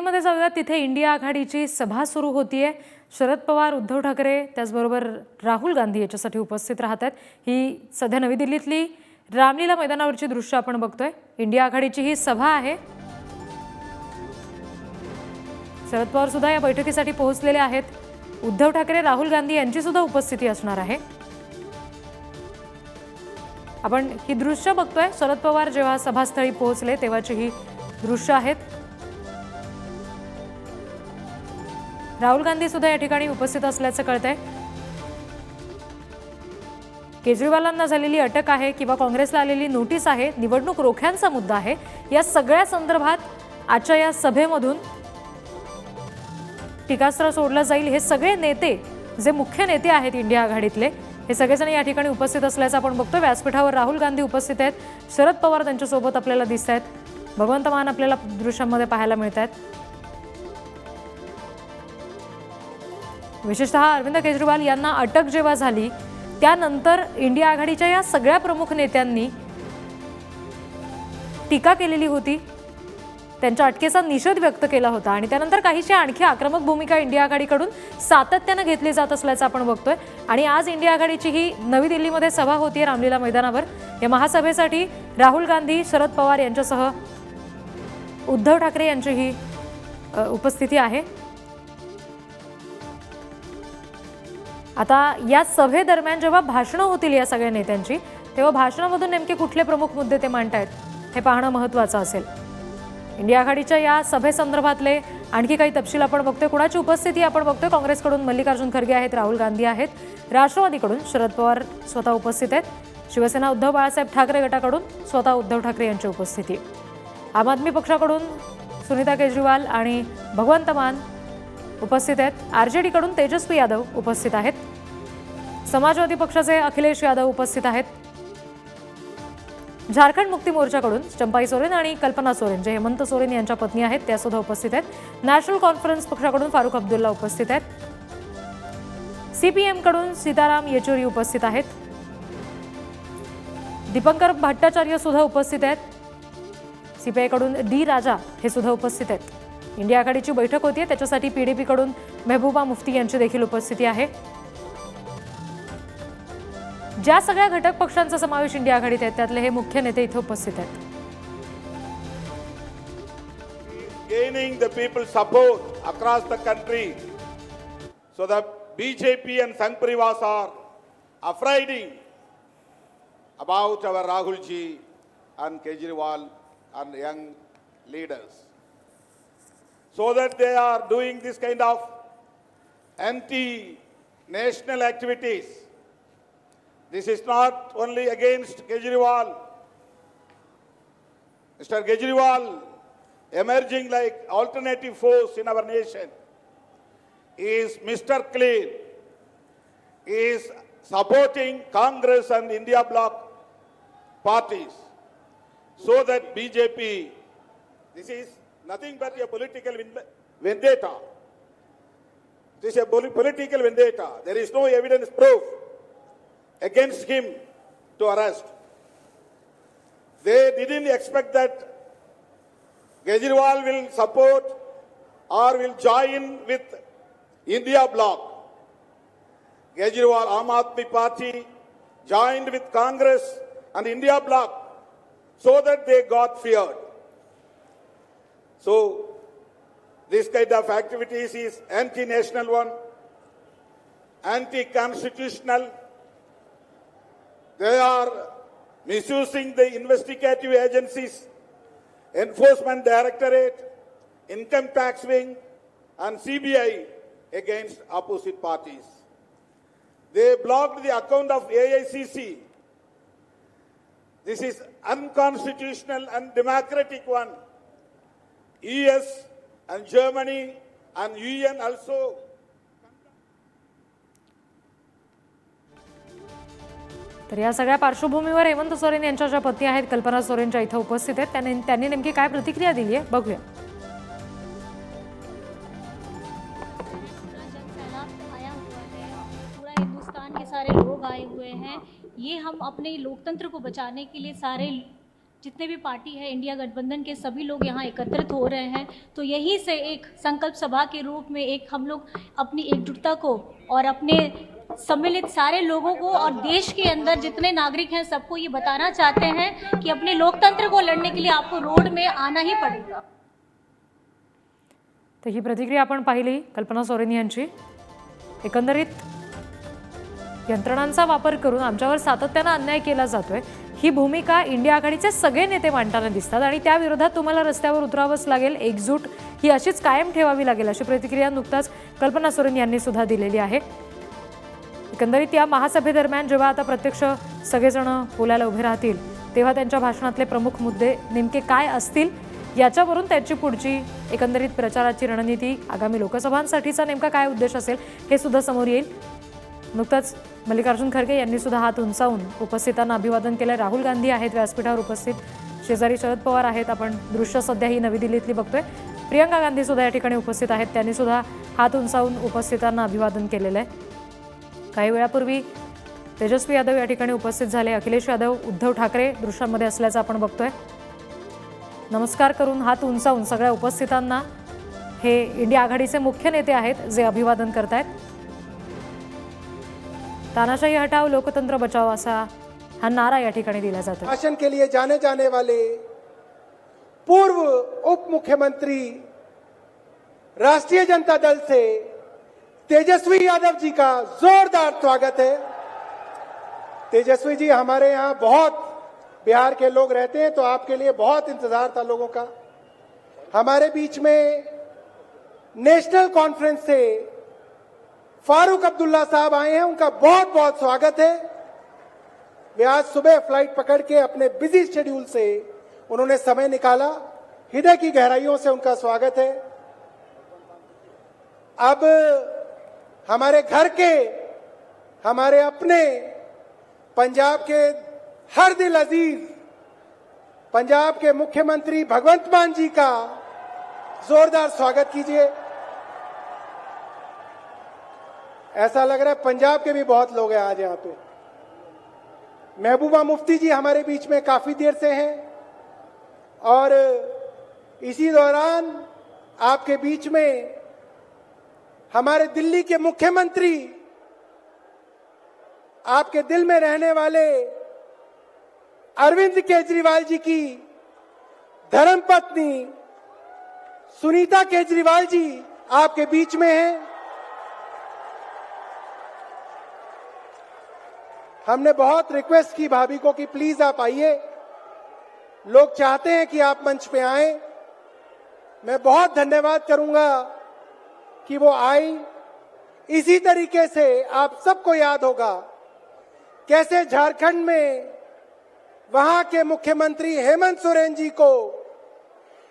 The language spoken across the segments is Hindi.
दिल्लीमध्ये जाऊया, तिथे इंडिया आघाडीची सभा सुरू होतीये। शरद पवार, उद्धव ठाकरे त्याचबरोबर राहुल गांधी याच्यासाठी उपस्थित राहत आहेत। ही सध्या नवी दिल्लीतली रामलीला मैदानावरची दृश्य आपण बघतोय। इंडिया आघाडीची ही सभा आहे। शरद पवार सुद्धा या बैठकीसाठी पोहोचलेले आहेत। उद्धव ठाकरे, राहुल गांधी यांची सुद्धा उपस्थिती असणार आहे। आपण ही दृश्य बघतोय। शरद पवार जेव्हा सभास्थळी पोहोचले तेव्हाची ही दृश्य आहेत। राहुल गांधी सुद्धा या ठिकाणी उपस्थित असल्याचं कळतंय। केजरीवालांना झालेली अटक आहे किंवा काँग्रेसला आलेली नोटीस आहे, निवडणूक रोख्यांचा मुद्दा आहे। या सगळ्या संदर्भात आजच्या या सभेमधून टीकास्त्र सोडलं जाईल। हे सगळे नेते, जे मुख्य नेते आहेत इंडिया आघाडीतले, हे सगळेजण या ठिकाणी उपस्थित असल्याचं आपण बघतोय। व्यासपीठावर राहुल गांधी उपस्थित आहेत, शरद पवार त्यांच्यासोबत आपल्याला दिसत आहेत, भगवंत मान आपल्याला दृश्यांमध्ये पाहायला मिळत आहेत। विशेषतः अरविंद केजरीवाल यांना अटक जेव्हा झाली त्यानंतर इंडिया आघाडीच्या या सगळ्या प्रमुख नेत्यांनी टीका केलेली होती, त्यांच्या अटकेचा निषेध व्यक्त केला होता आणि त्यानंतर काहीशी आणखी आक्रमक भूमिका इंडिया आघाडीकडून सातत्याने घेतली जात असल्याचं आपण बघतोय। आणि आज इंडिया आघाडीची ही नवी दिल्लीमध्ये सभा होतीये रामलीला मैदानावर। या महासभेसाठी राहुल गांधी, शरद पवार यांच्यासह उद्धव ठाकरे यांचीही उपस्थिती आहे। आता या सभेदरम्यान जेव्हा भाषणं होतील या सगळ्या नेत्यांची, तेव्हा भाषणामधून नेमके कुठले प्रमुख मुद्दे ते मांडतायत हे पाहणं महत्त्वाचं असेल। इंडिया आघाडीच्या या सभेसंदर्भातले आणखी काही तपशील आपण बघतोय। कुणाची उपस्थिती आपण बघतोय। काँग्रेसकडून मल्लिकार्जुन खरगे आहेत, राहुल गांधी आहेत, राष्ट्रवादीकडून शरद पवार स्वतः उपस्थित आहेत, शिवसेना उद्धव बाळासाहेब ठाकरे गटाकडून स्वतः उद्धव ठाकरे यांची उपस्थिती, आम आदमी पक्षाकडून सुनीता केजरीवाल आणि भगवंत मान उपस्थित आहेत, आरजेडीकडून तेजस्वी यादव उपस्थित आहेत, समाजवादी पक्षाचे अखिलेश यादव उपस्थित आहेत, झारखंड मुक्ती मोर्चाकडून चंपाई सोरेन आणि कल्पना सोरेन, जे हेमंत सोरेन यांच्या पत्नी आहेत, त्या सुद्धा उपस्थित आहेत, नॅशनल कॉन्फरन्स पक्षाकडून फारुख अब्दुल्ला उपस्थित आहेत, सीपीएम कडून सीताराम येचुरी उपस्थित आहेत, दीपंकर भट्टाचार्य सुद्धा उपस्थित आहेत, सीपीआय कडून डी राजा हे सुद्धा उपस्थित आहेत। इंडिया आघाडीची बैठक होतीये, त्याच्यासाठी पीडीपी कडून मेहबूबा मुफ्ती यांची देखील उपस्थिती आहे। ज्या सगळ्या घटक पक्षांचा समावेश इंडिया आघाडीत आहे त्यातले हे मुख्य नेते इथे उपस्थित आहेत। Gaining the people's support across the country, so the BJP and Sangh Parivars are afraid about our Rahulji and Kejriwal and young leaders, so that they are doing this kind of anti-national activities. This is not only against Kejriwal. Mr. Kejriwal emerging like alternative force in our nation is Mr. Clean, is supporting Congress and India bloc parties, so that BJP, this is nothing but a political vendetta. This is a political vendetta. There is no evidence proof against him to arrest. They didn't expect that Kejriwal will support or will join with India bloc. Kejriwal, Aam Aadmi Party joined with Congress and India bloc so that they got feared. So this kind of activities is anti-national one, anti-constitutional. They are misusing the investigative agencies, Enforcement Directorate, Income Tax Wing, and CBI against opposite parties. They blocked the account of AICC. This is unconstitutional and democratic one. US and Germany and UN also. तर या सगळ्या पार्श्वभूमीवर हेमंत सोरेन यांच्या ज्या पत्नी आहेत कल्पना सोरेन ज्या इथे उपस्थित आहेत त्यांनी नेमकी काय प्रतिक्रिया दिली आहे बघूया। पूरा हिंदुस्तान के सारे लोग आए हुए हैं। ये हम अपने लोकतंत्र को बचाने के लिए सारे जितने भी पार्टी है इंडिया गठबंधन के सभी लोग यहाँ एकत्रित हो रहे हैं। तो यही से एक संकल्प सभा के रूप में एक हम लोग अपनी एकजुटता को और अपने सम्मिलित सारे लोगों को और देश के अंदर जितने नागरिक हैं सबको ये बताना चाहते हैं कि अपने लोकतंत्र को लड़ने के लिए आपको रोड में आना ही पड़ेगा। तर ही प्रतिक्रिया आपण पाहिली कल्पना सोरेन यांची। एकंदरीत यंत्रणांचा वापर करून आमच्यावर सातत्यानं अन्याय केला जातोय ही भूमिका इंडिया आघाडीचे सगळे नेते मांडताना दिसतात आणि त्या विरोधात तुम्हाला रस्त्यावर उतरावंच लागेल। एकजूट ही अशीच कायम ठेवावी लागेल अशी प्रतिक्रिया नुकताच कल्पना सोरेन यांनी सुद्धा दिलेली आहे। एकंदरीत या महासभेदरम्यान जेव्हा आता प्रत्यक्ष सगळेजण बोलायला उभे राहतील तेव्हा त्यांच्या भाषणातले प्रमुख मुद्दे नेमके काय असतील याच्यावरून त्यांची पुढची एकंदरीत प्रचाराची रणनीती आगामी लोकसभांसाठीचा नेमका काय उद्देश असेल हे सुद्धा समोर येईल। नुकताच मल्लिकार्जुन खरगे यांनी सुद्धा हात उंचावून उपस्थितांना अभिवादन केलं। राहुल गांधी आहेत व्यासपीठावर उपस्थित, शेजारी शरद पवार आहेत, आपण दृश्य सध्या ही नवी दिल्लीतली बघतोय। प्रियंका गांधी सुद्धा या ठिकाणी उपस्थित आहेत, त्यांनी सुद्धा हात उंचावून उपस्थितांना अभिवादन केलेलं आहे। काही वेळापूर्वी तेजस्वी यादव या ठिकाणी उपस्थित झाले, अखिलेश यादव, उद्धव ठाकरे दृश्यांमध्ये असल्याचं आपण बघतोय। नमस्कार करून हात उंचावून सगळ्या उपस्थितांना हे इंडिया आघाडीचे मुख्य नेते आहेत जे अभिवादन करतायत। तानाशाही हटाओ लोकतंत्र बचाओ असा हा नारा या ठिकाणी दिला जातो। भाषण के लिए जाने वाले पूर्व उप मुख्यमंत्री राष्ट्रीय जनता दल से तेजस्वी यादव जी का जोरदार स्वागत है। तेजस्वी जी, हमारे यहाँ बहुत बिहार के लोग रहते हैं तो आपके लिए बहुत इंतजार था लोगों का। हमारे बीच में नेशनल कॉन्फ्रेंस से फारूक अब्दुल्ला साहब आए हैं, उनका बहुत बहुत स्वागत है। वे आज सुबह फ्लाइट पकड़ के अपने बिजी शेड्यूल से उन्होंने समय निकाला, हृदय की गहराइयों से उनका स्वागत है। अब हमारे घर के, हमारे अपने पंजाब के हर दिल अजीज पंजाब के मुख्यमंत्री भगवंत मान जी का जोरदार स्वागत कीजिए। ऐसा लग रहा है पंजाब के भी बहुत लोग हैं आज यहाँ पे। महबूबा मुफ्ती जी हमारे बीच में काफी देर से हैं और इसी दौरान आपके बीच में हमारे दिल्ली के मुख्यमंत्री, आपके दिल में रहने वाले अरविंद केजरीवाल जी की धर्मपत्नी सुनीता केजरीवाल जी आपके बीच में हैं। हमने बहुत रिक्वेस्ट की भाभी को कि प्लीज आप आइए, लोग चाहते हैं कि आप मंच पे आएं। मैं बहुत धन्यवाद करूंगा कि वो आई। इसी तरीके से आप सबको याद होगा कैसे झारखंड में वहां के मुख्यमंत्री हेमंत सोरेन जी को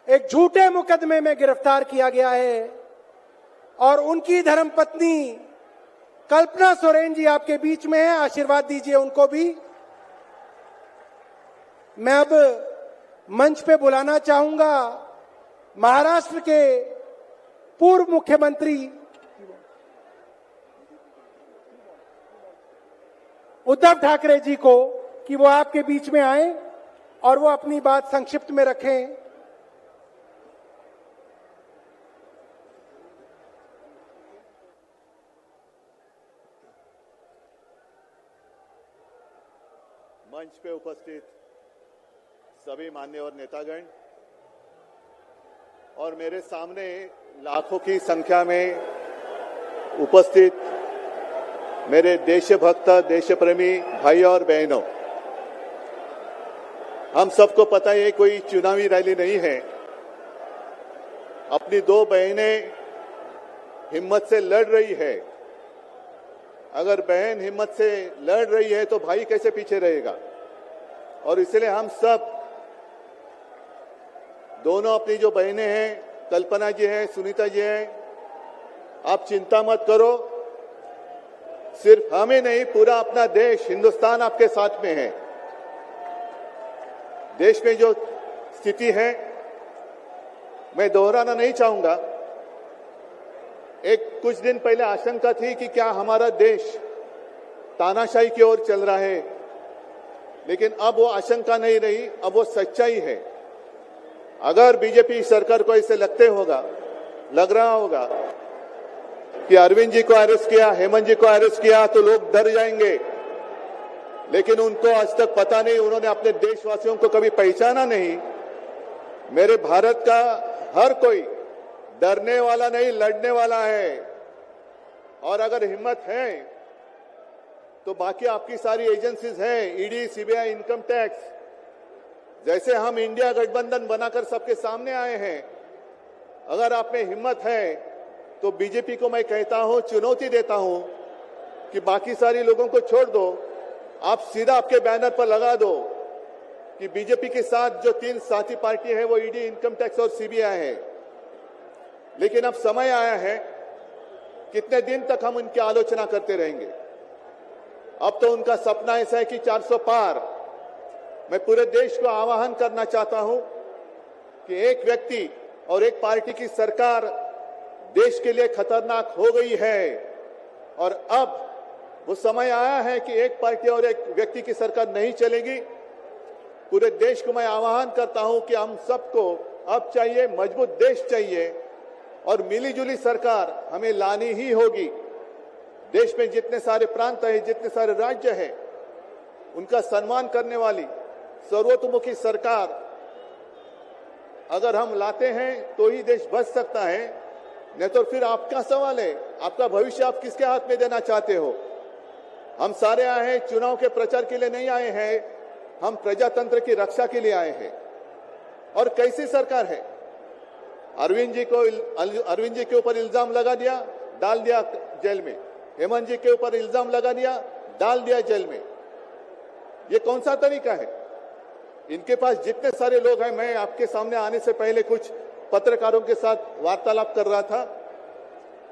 एक झूठे मुकदमे में गिरफ्तार किया गया है और उनकी धर्मपत्नी कल्पना सोरेन जी आपके बीच में है, आशीर्वाद दीजिए उनको भी। मैं अब मंच पे बुलाना चाहूंगा महाराष्ट्र के पूर्व मुख्यमंत्री उद्धव ठाकरे जी को कि वो आपके बीच में आए और वो अपनी बात संक्षिप्त में रखें। मंच पे उपस्थित सभी मान्यवर नेतागण और मेरे सामने लाखों की संख्या में उपस्थित मेरे देशभक्त देशप्रेमी भाई और बहनों, हम सबको पता है कोई चुनावी रैली नहीं है। अपनी दो बहनें हिम्मत से लड़ रही है। अगर बहन हिम्मत से लड़ रही है तो भाई कैसे पीछे रहेगा। और इसलिए हम सब दोनों अपनी जो बहनें हैं, कल्पना जी हैं, सुनीता जी हैं, आप चिंता मत करो। सिर्फ हमें नहीं, पूरा अपना देश हिंदुस्तान आपके साथ में है। देश में जो स्थिति है मैं दोहराना नहीं चाहूंगा। एक कुछ दिन पहले आशंका थी कि क्या हमारा देश तानाशाही की ओर चल रहा है लेकिन अब वो आशंका नहीं रही, अब वो सच्चाई है। अगर बीजेपी सरकार को ऐसे लग रहा होगा कि अरविंद जी को अरेस्ट किया, हेमंत जी को अरेस्ट किया तो लोग डर जाएंगे, लेकिन उनको आज तक पता नहीं, उन्होंने अपने देशवासियों को कभी पहचाना नहीं। मेरे भारत का हर कोई डरने वाला नहीं, लड़ने वाला है। और अगर हिम्मत है तो बाकी आपकी सारी एजेंसीज हैं, ईडी, सीबीआई, इनकम टैक्स, जैसे हम इंडिया गठबंधन बनाकर सबके सामने आए हैं, अगर आप में हिम्मत है तो बीजेपी को मैं कहता हूं, चुनौती देता हूं कि बाकी सारी लोगों को छोड़ दो, आप सीधा आपके बैनर पर लगा दो कि बीजेपी के साथ जो 3 साथी पार्टी है वो ईडी, इनकम टैक्स और सीबीआई है। लेकिन अब समय आया है, कितने दिन तक हम उनकी आलोचना करते रहेंगे? अब तो उनका सपना ऐसा है कि 400 पार। मैं पूरे देश को आह्वान करना चाहता हूं कि एक व्यक्ति और एक पार्टी की सरकार देश के लिए खतरनाक हो गई है और अब वो समय आया है कि एक पार्टी और एक व्यक्ति की सरकार नहीं चलेगी। पूरे देश को मैं आह्वान करता हूं कि हम सबको अब चाहिए, मजबूत देश चाहिए और मिलीजुली सरकार हमें लानी ही होगी। देश में जितने सारे प्रांत हैं, जितने सारे राज्य हैं, उनका सम्मान करने वाली सर्वतोमुखी सरकार अगर हम लाते हैं तो ही देश बच सकता है, नहीं तो फिर आपका सवाल है, आपका भविष्य आप किसके हाथ में देना चाहते हो? हम सारे आए हैं चुनाव के प्रचार के लिए नहीं आए हैं, हम प्रजातंत्र की रक्षा के लिए आए हैं। और कैसी सरकार है? अरविंद जी के ऊपर इल्जाम लगा दिया, डाल दिया जेल में। हेमंत जी के ऊपर इल्जाम लगा दिया, डाल दिया जेल में। ये कौन सा तरीका है? इनके पास जितने सारे लोग हैं, मैं आपके सामने आने से पहले कुछ पत्रकारों के साथ वार्तालाप कर रहा था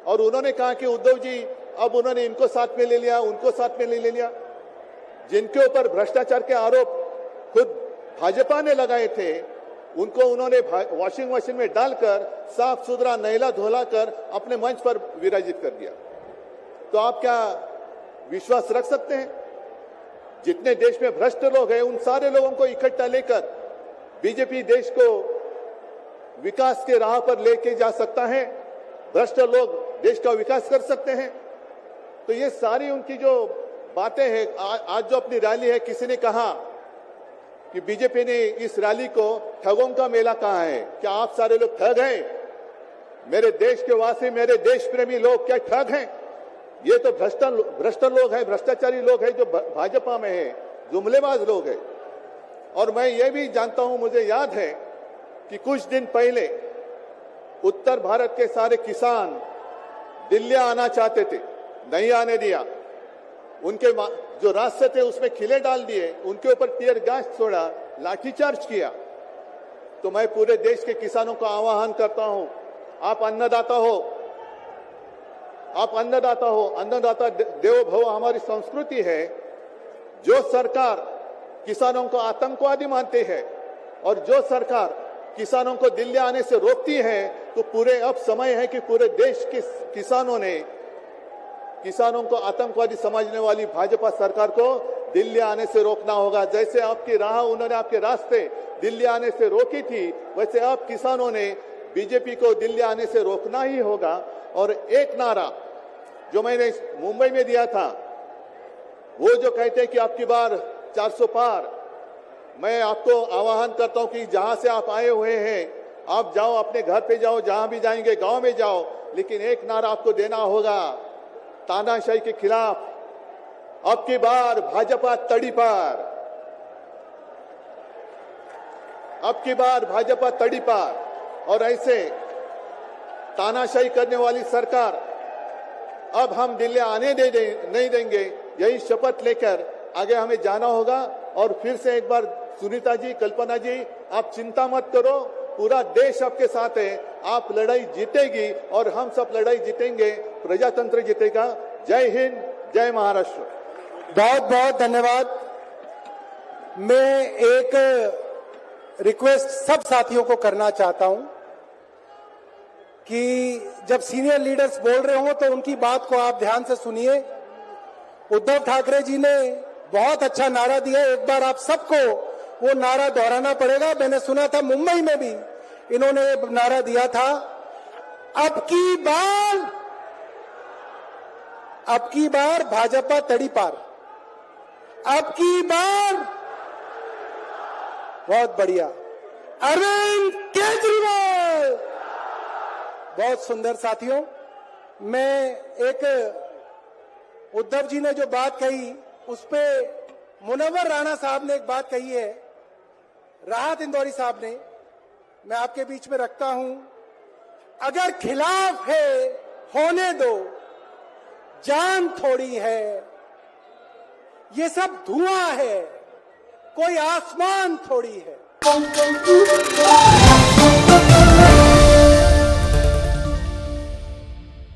और उन्होंने कहा कि उद्धव जी अब उन्होंने इनको साथ में ले लिया, उनको साथ में ले लिया। जिनके ऊपर भ्रष्टाचार के आरोप खुद भाजपा ने लगाए थे, उनको उन्होंने वॉशिंग मशीन में डालकर साफ सुथरा नहला धोला कर अपने मंच पर विराजित कर दिया। तो आप क्या विश्वास रख सकते हैं? जितने देश में भ्रष्ट लोग हैं, उन सारे लोगों को इकट्ठा लेकर बीजेपी देश को विकास के राह पर लेके जा सकता है? भ्रष्ट लोग देश का विकास कर सकते हैं? तो ये सारी उनकी जो बातें हैं, आज जो अपनी रैली है, किसी ने कहा कि बीजेपी ने इस रैली को ठगों का मेला कहा है। क्या आप सारे लोग ठग हैं? मेरे देश के वासी, मेरे देश प्रेमी लोग क्या ठग हैं? ये तो भ्रष्ट लोग हैं, भ्रष्टाचारी लोग हैं जो भाजपा में है, जुमलेबाज लोग हैं। और मैं ये भी जानता हूं, मुझे याद है कि कुछ दिन पहले उत्तर भारत के सारे किसान दिल्ली आना चाहते थे, नहीं आने दिया। उनके जो रास्ते थे उसमें खिले डाल दिए, उनके ऊपर टीयर गैस छोड़ा, लाठीचार्ज किया। तो मैं पूरे देश के किसानों का आह्वान करता हूं, आप अन्नदाता हो, आप अन्नदाता हो, अन्नदाता देवो भव हमारी संस्कृति है। जो सरकार किसानों को आतंकवादी मानती है और जो सरकार किसानों को दिल्ली आने से रोकती है, तो पूरे अब समय है कि पूरे देश के किसानों ने किसानों को आतंकवादी समझने वाली भाजपा सरकार को दिल्ली आने से रोकना होगा। जैसे आपकी राह, उन्होंने आपके रास्ते दिल्ली आने से रोकी थी, वैसे अब किसानों ने बीजेपी को दिल्ली आने से रोकना ही होगा। और एक नारा जो मैंने मुंबई में दिया था, वो जो कहते हैं कि आपकी बार 400 पार, मैं आपको आह्वान करता हूं कि जहां से आप आए हुए हैं, आप जाओ, अपने घर पे जाओ, जहां भी जाएंगे, गांव में जाओ, लेकिन एक नारा आपको देना होगा तानाशाही के खिलाफ, अब की बार भाजपा तड़ी पार, अब की बार भाजपा तड़ी पार। और ऐसे तानाशाही करने वाली सरकार अब हम दिल्ली आने नहीं देंगे, यही शपथ लेकर आगे हमें जाना होगा। और फिर से एक बार सुनीता जी, कल्पना जी, आप चिंता मत करो, पूरा देश आपके साथ है, आप लड़ाई जीतेगी और हम सब लड़ाई जीतेंगे, प्रजातंत्र जीतेगा। जय हिंद, जय महाराष्ट्र। बहुत बहुत धन्यवाद। मैं एक रिक्वेस्ट सब साथियों को करना चाहता हूं कि जब सीनियर लीडर्स बोल रहे हो तो उनकी बात को आप ध्यान से सुनिए। उद्धव ठाकरे जी ने बहुत अच्छा नारा दिया। एक बार आप सबको वो नारा दोहराना पड़ेगा। मैंने सुना था मुंबई में भी इन्होंने नारा दिया था, अब की बार भाजपा तड़ी पार, अब की बार। बहुत बढ़िया। अरविंद केजरीवाल। बहुत सुंदर साथियों, मैं एक उद्धव जी ने जो बात कही उस पे मुनव्वर राणा साहब ने एक बात कही है, राहत इंदौरी साहब ने, मैं आपके बीच में रखता हूं। अगर खिलाफ है होने दो, जान थोड़ी है, ये सब धुआं है, कोई आसमान थोड़ी है।